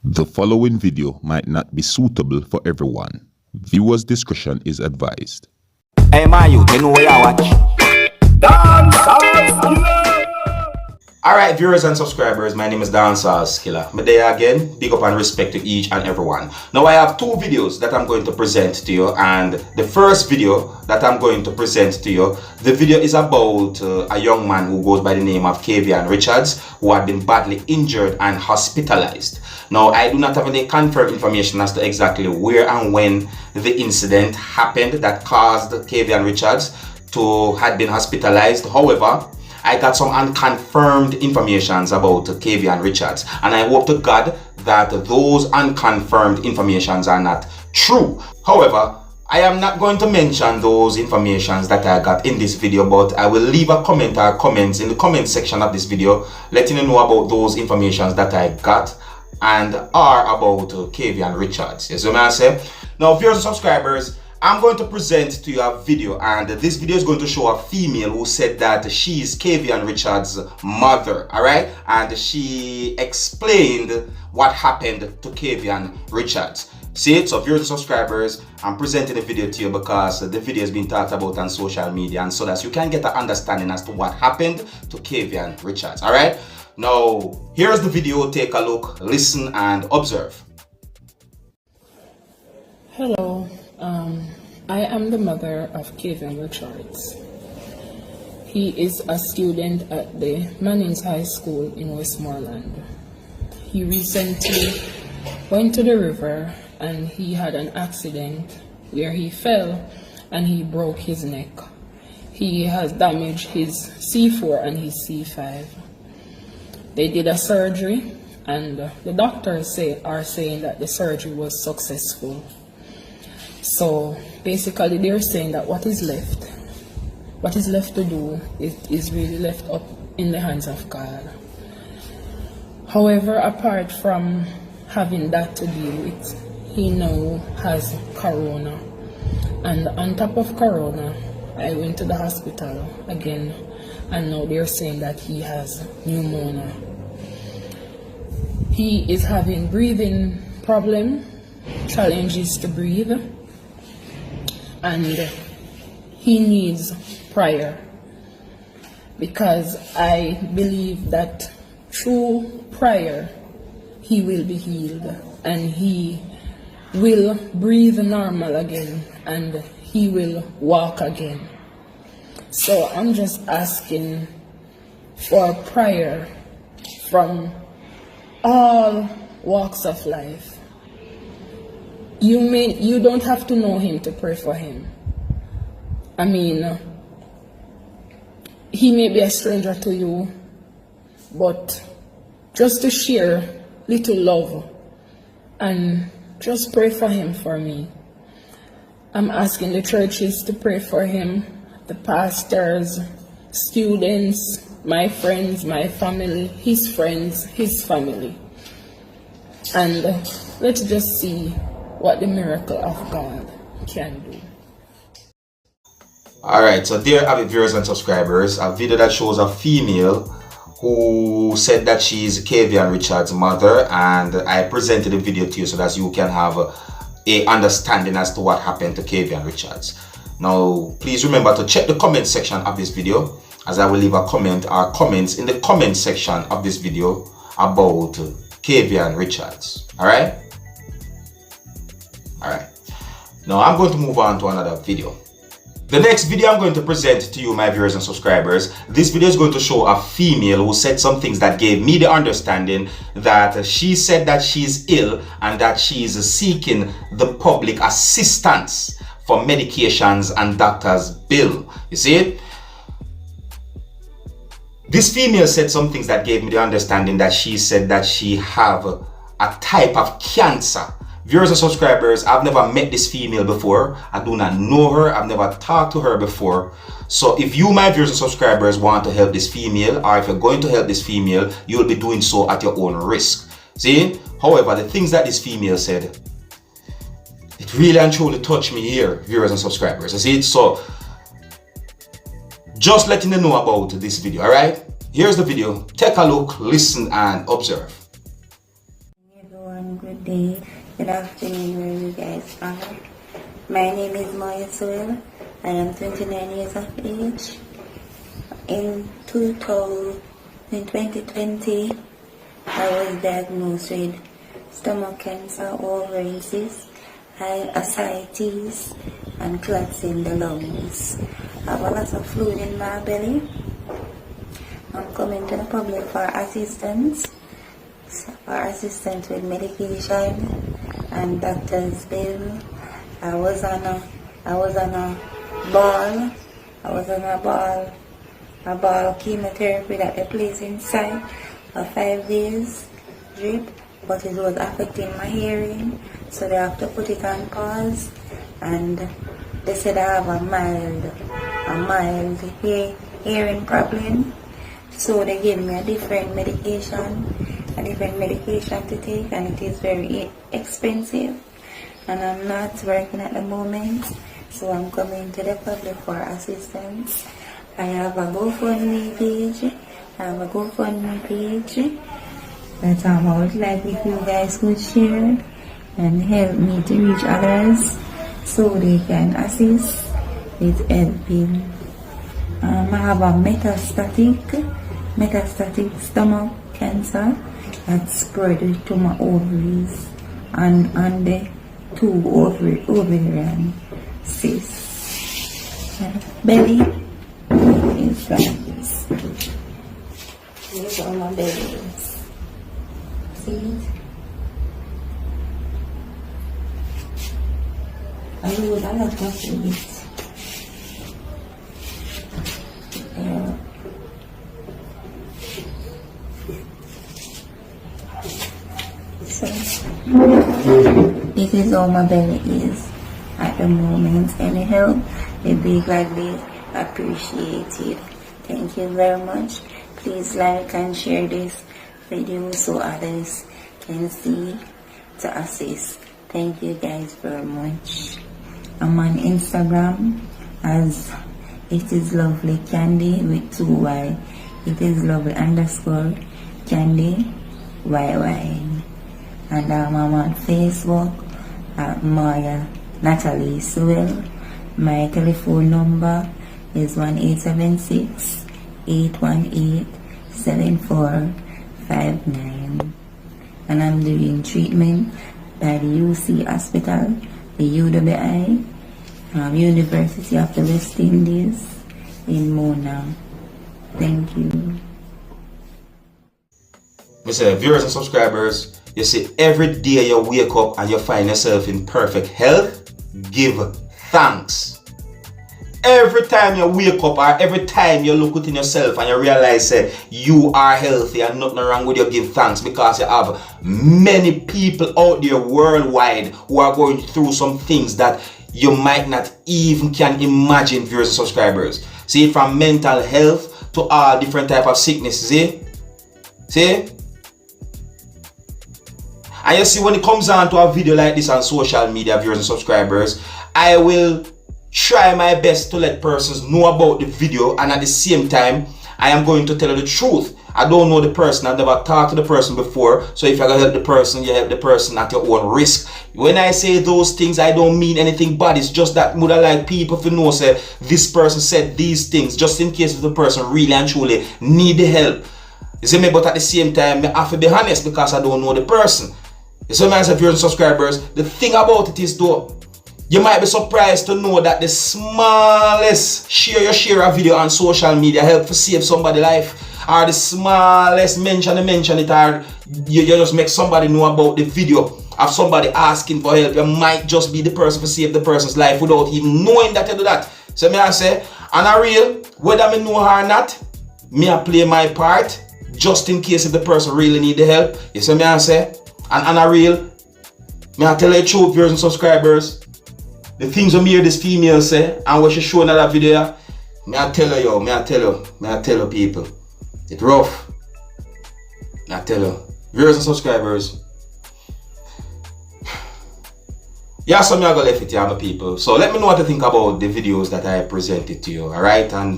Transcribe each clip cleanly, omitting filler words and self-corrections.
The following video might not be suitable for everyone. Viewers' discretion is advised. Hey man, you know where I watch? Dancehall skilla. Alright viewers and subscribers, my name is Dancehall skilla. Me there again, big up and respect to each and everyone. Now I have two videos that I'm going to present to you, and the first video that I'm going to present to you, the video is about a young man who goes by the name of Kavian Richards, who had been badly injured and hospitalized. Now I do not have any confirmed information as to exactly where and when the incident happened that caused Kavian Richards to had been hospitalized. However, I got some unconfirmed informations about Kavian Richards, and I hope to God that those unconfirmed informations are not true. However, I am not going to mention those informations that I got in this video, but I will leave a comment or comments in the comment section of this video letting you know about those informations that I got and are about Kavian Richards. You see what I say? Now, viewers and subscribers, I'm going to present to you a video, and this video is going to show a female who said that she is Kavian Richards' mother, alright? And she explained what happened to Kavian Richards. See it? So viewers and subscribers, I'm presenting the video to you because the video has been talked about on social media, and so that you can get an understanding as to what happened to Kavian Richards, alright? Now, here's the video. Take a look, listen, and observe. Hello. I am the mother of Kavian Richards. He is a student at the Mannings High School in Westmoreland. He recently went to the river and he had an accident where he fell and he broke his neck. He has damaged his C4 and his C5. They did a surgery, and the doctors are saying that the surgery was successful. So basically they're saying that what is left to do is really left up in the hands of God. However, apart from having that to deal with, he now has corona, and on top of corona, I went to the hospital again, and now they're saying that he has pneumonia. He is having breathing problem, challenges to breathe, and he needs prayer, because I believe that through prayer he will be healed and he will breathe normal again and he will walk again. So I'm just asking for prayer from all walks of life. You don't have to know him to pray for him. I mean, he may be a stranger to you, but just to share little love and just pray for him for me. I'm asking the churches to pray for him, the pastors, students, my friends, my family, his friends, his family. And let's just see what the miracle of God can do. Alright, so there are viewers and subscribers, a video that shows a female who said that she is Kavian Richards' mother, and I presented the video to you so that you can have a understanding as to what happened to Kavian Richards. Now, please remember to check the comment section of this video, as I will leave a comment or comments in the comment section of this video about Kavian Richards. Alright? Alright. Now I'm going to move on to another video. The next video I'm going to present to you, my viewers and subscribers, this video is going to show a female who said some things that gave me the understanding that she said that she's ill and that she is seeking the public assistance for medications and doctor's bill. You see it? This female said some things that gave me the understanding that she said that she have a type of cancer. Viewers and subscribers, I've never met this female before. I do not know her. I've never talked to her before. So if you, my viewers and subscribers, want to help this female, or if you're going to help this female, you'll be doing so at your own risk. See? However, the things that this female said, it really and truly touched me here, viewers and subscribers. You see? So just letting you know about this video, alright? Here's the video. Take a look, listen, and observe. good day, good afternoon, wherever you guys are. My name is Maya Sewell. I am 29 years of age. In 2020, I was diagnosed with stomach cancer, ovarian cysts, ascites, and clots in the lungs. I have a lot of fluid in my belly. I'm coming to the public for assistance with medication and doctor's bill. I was on a ball chemotherapy that they placed inside for 5 days drip, but it was affecting my hearing, so they have to put it on pause. And they said I have a mild hearing problem, so they gave me a different medication to take, and it is very expensive. And I'm not working at the moment, so I'm coming to the public for assistance. I have a GoFundMe page. That I would like if you guys could share and help me to reach others so they can assist with helping. I have a metastatic stomach cancer that spread to my ovaries and the 2 ovarian cysts. Belly is like this. These are my bellies. See it? I lose a lot of weight. So this is how my belly is at the moment. Any help will be gladly appreciated. Thank you very much. Please like and share this video so others can see to assist. Thank you guys very much. I'm on Instagram as It Is Lovely Candy with 2 Y. It is lovely _ Candy YY. And I'm on Facebook at Maya Natalie Sewell. My telephone number is 1-876-818-7459. And I'm doing treatment by the UC Hospital, the UWI, University of the West Indies in Mona. Thank you. Mr. Viewers and subscribers, you see, every day you wake up and you find yourself in perfect health, give thanks. Every time you wake up or every time you look within yourself and you realize you are healthy and nothing wrong with you, give thanks, because you have many people out there worldwide who are going through some things that you might not even can imagine, viewers and subscribers. See, from mental health to all different type of sicknesses, see? And you see, when it comes down to a video like this on social media, viewers and subscribers, I will try my best to let persons know about the video, and at the same time I am going to tell you the truth. I don't know the person, I've never talked to the person before, so if you're gonna help the person, you help the person at your own risk. When I say those things, I don't mean anything bad. It's just that would I like people to know, say this person said these things, just in case if the person really and truly need the help. You see me? But at the same time, I have to be honest because I don't know the person. You see me, as viewers and subscribers, the thing about it is though, you might be surprised to know that the smallest share a video on social media help to save somebody's life, or the smallest mention it, or you just make somebody know about the video of somebody asking for help. You might just be the person to save the person's life without even knowing that you do that. So me I say, and I real, whether me know her or not, me I play my part just in case if the person really need the help. You see me I say, and I real, me I tell you the truth, viewers and subscribers. The things when me hear this female say and what she show in that video, me I tell you people, it's rough. Me I tell you, viewers and subscribers. Yeah, so me I go left it here, my people. So let me know what you think about the videos that I presented to you, alright? And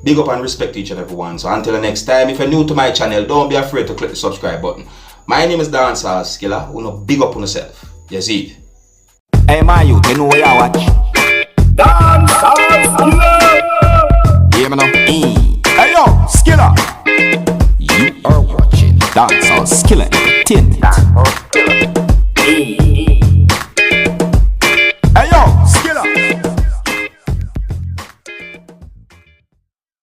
big up and respect to each and every one. So until the next time, if you're new to my channel, don't be afraid to click the subscribe button. My name is Dancehall Skilla. Uno big up on yourself. You see? Hey, my youth, you know what you watch? Dancehall Skilla! Hear me now? Hey, yo, Skilla! You are watching Dancehall Skilla Entertainment.